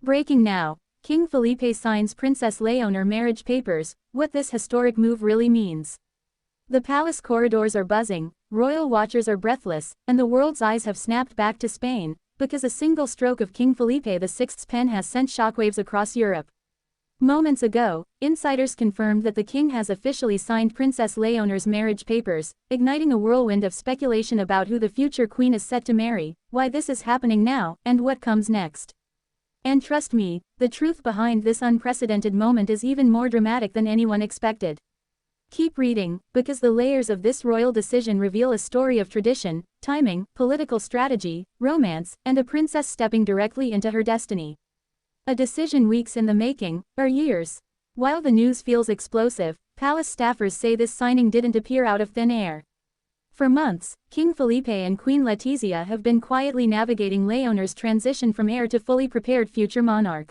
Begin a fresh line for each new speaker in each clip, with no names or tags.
Breaking now. King Felipe signs Princess Léonor marriage papers, what this historic move really means. The palace corridors are buzzing, royal watchers are breathless, and the world's eyes have snapped back to Spain, because a single stroke of King Felipe VI's pen has sent shockwaves across Europe. Moments ago, insiders confirmed that the king has officially signed Princess Léonor's marriage papers, igniting a whirlwind of speculation about who the future queen is set to marry, why this is happening now, and what comes next. And trust me, the truth behind this unprecedented moment is even more dramatic than anyone expected. Keep reading, because the layers of this royal decision reveal a story of tradition, timing, political strategy, romance, and a princess stepping directly into her destiny. A decision weeks in the making, or years. While the news feels explosive, palace staffers say this signing didn't appear out of thin air. For months, King Felipe and Queen Letizia have been quietly navigating Léonor's transition from heir to fully prepared future monarch.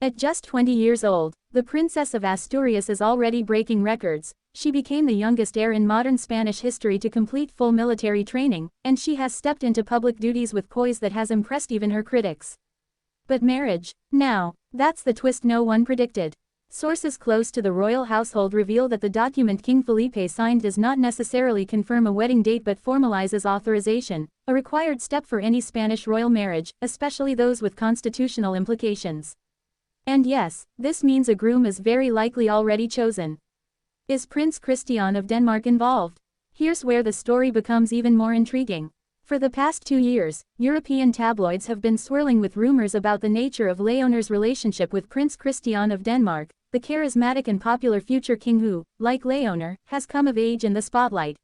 At just 20 years old, the Princess of Asturias is already breaking records. She became the youngest heir in modern Spanish history to complete full military training, and she has stepped into public duties with poise that has impressed even her critics. But marriage? Now, that's the twist no one predicted. Sources close to the royal household reveal that the document King Felipe signed does not necessarily confirm a wedding date but formalizes authorization, a required step for any Spanish royal marriage, especially those with constitutional implications. And yes, this means a groom is very likely already chosen. Is Prince Christian of Denmark involved? Here's where the story becomes even more intriguing. For the past 2 years, European tabloids have been swirling with rumors about the nature of Léonor's relationship with Prince Christian of Denmark, the charismatic and popular future king who, like Léonor, has come of age in the spotlight.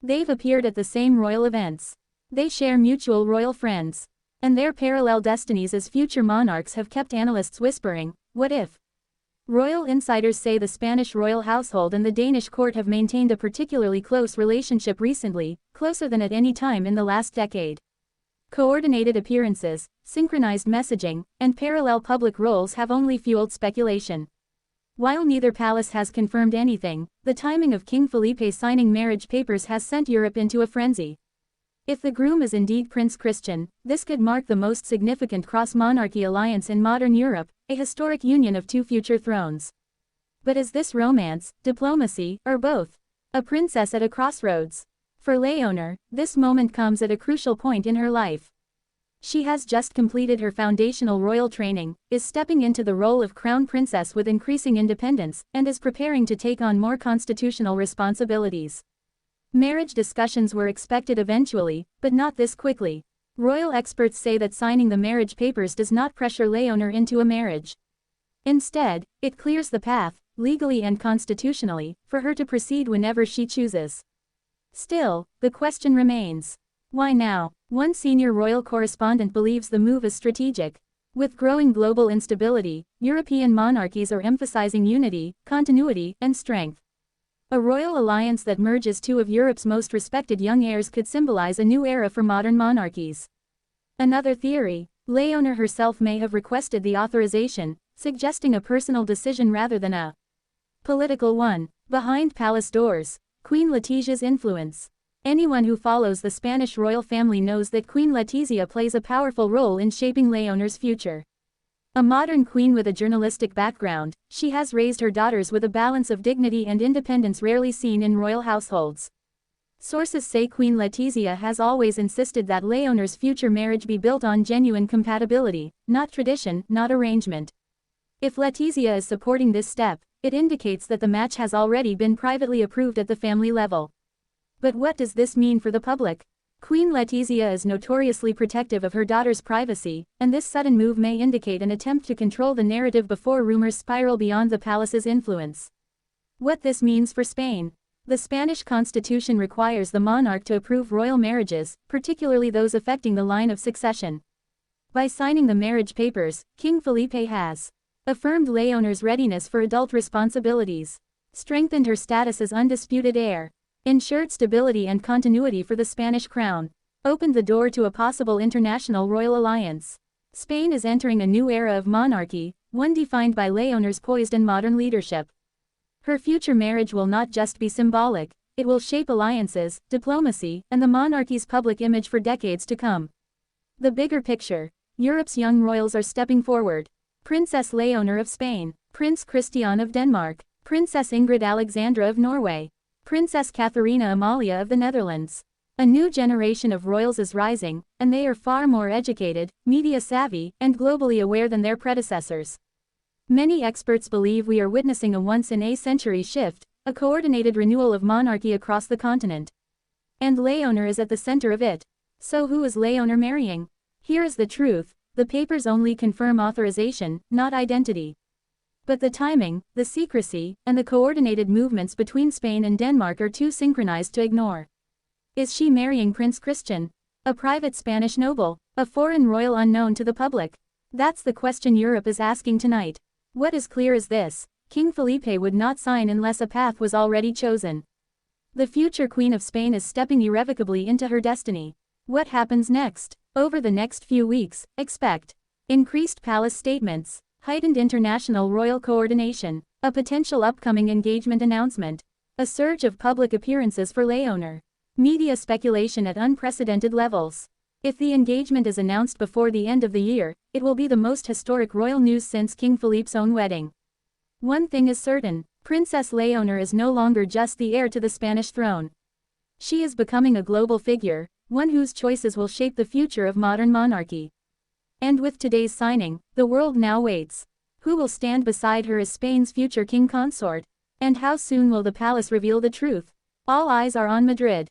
They've appeared at the same royal events. They share mutual royal friends. And their parallel destinies as future monarchs have kept analysts whispering, what if? Royal insiders say the Spanish royal household and the Danish court have maintained a particularly close relationship recently, closer than at any time in the last decade. Coordinated appearances, synchronized messaging, and parallel public roles have only fueled speculation. While neither palace has confirmed anything, the timing of King Felipe signing marriage papers has sent Europe into a frenzy. If the groom is indeed Prince Christian, this could mark the most significant cross-monarchy alliance in modern Europe, a historic union of 2 future thrones. But is this romance, diplomacy, or both? A princess at a crossroads. For Léonor, this moment comes at a crucial point in her life. She has just completed her foundational royal training, is stepping into the role of crown princess with increasing independence, and is preparing to take on more constitutional responsibilities. Marriage discussions were expected eventually, but not this quickly. Royal experts say that signing the marriage papers does not pressure Léonor into a marriage. Instead, it clears the path, legally and constitutionally, for her to proceed whenever she chooses. Still, the question remains. Why now? One senior royal correspondent believes the move is strategic. With growing global instability, European monarchies are emphasizing unity, continuity, and strength. A royal alliance that merges 2 of Europe's most respected young heirs could symbolize a new era for modern monarchies. Another theory, Léonor herself may have requested the authorization, suggesting a personal decision rather than a political one. Behind palace doors, Queen Letizia's influence. Anyone who follows the Spanish royal family knows that Queen Letizia plays a powerful role in shaping Léonor's future. A modern queen with a journalistic background, she has raised her daughters with a balance of dignity and independence rarely seen in royal households. Sources say Queen Letizia has always insisted that Léonor's future marriage be built on genuine compatibility, not tradition, not arrangement. If Letizia is supporting this step, it indicates that the match has already been privately approved at the family level. But what does this mean for the public? Queen Letizia is notoriously protective of her daughter's privacy, and this sudden move may indicate an attempt to control the narrative before rumors spiral beyond the palace's influence. What this means for Spain. The Spanish constitution requires the monarch to approve royal marriages, particularly those affecting the line of succession. By signing the marriage papers, King Felipe has affirmed Léonor's readiness for adult responsibilities, strengthened her status as undisputed heir, ensured stability and continuity for the Spanish crown, opened the door to a possible international royal alliance. Spain is entering a new era of monarchy, one defined by Léonor's poised and modern leadership. Her future marriage will not just be symbolic, it will shape alliances, diplomacy, and the monarchy's public image for decades to come. The bigger picture. Europe's young royals are stepping forward. Princess Léonor of Spain, Prince Christian of Denmark, Princess Ingrid Alexandra of Norway, Princess Katharina Amalia of the Netherlands. A new generation of royals is rising, and they are far more educated, media-savvy, and globally aware than their predecessors. Many experts believe we are witnessing a once-in-a-century shift, a coordinated renewal of monarchy across the continent. And Léonor is at the center of it. So who is Léonor marrying? Here is the truth, the papers only confirm authorization, not identity. But the timing, the secrecy, and the coordinated movements between Spain and Denmark are too synchronized to ignore. Is she marrying Prince Christian? A private Spanish noble? A foreign royal unknown to the public? That's the question Europe is asking tonight. What is clear is this: King Felipe would not sign unless a path was already chosen. The future Queen of Spain is stepping irrevocably into her destiny. What happens next? Over the next few weeks, expect increased palace statements, heightened international royal coordination, a potential upcoming engagement announcement, a surge of public appearances for Léonor. Media speculation at unprecedented levels. If the engagement is announced before the end of the year, it will be the most historic royal news since King Philippe's own wedding. One thing is certain, Princess Léonor is no longer just the heir to the Spanish throne. She is becoming a global figure, one whose choices will shape the future of modern monarchy. And with today's signing, the world now waits. Who will stand beside her as Spain's future king consort? And how soon will the palace reveal the truth? All eyes are on Madrid.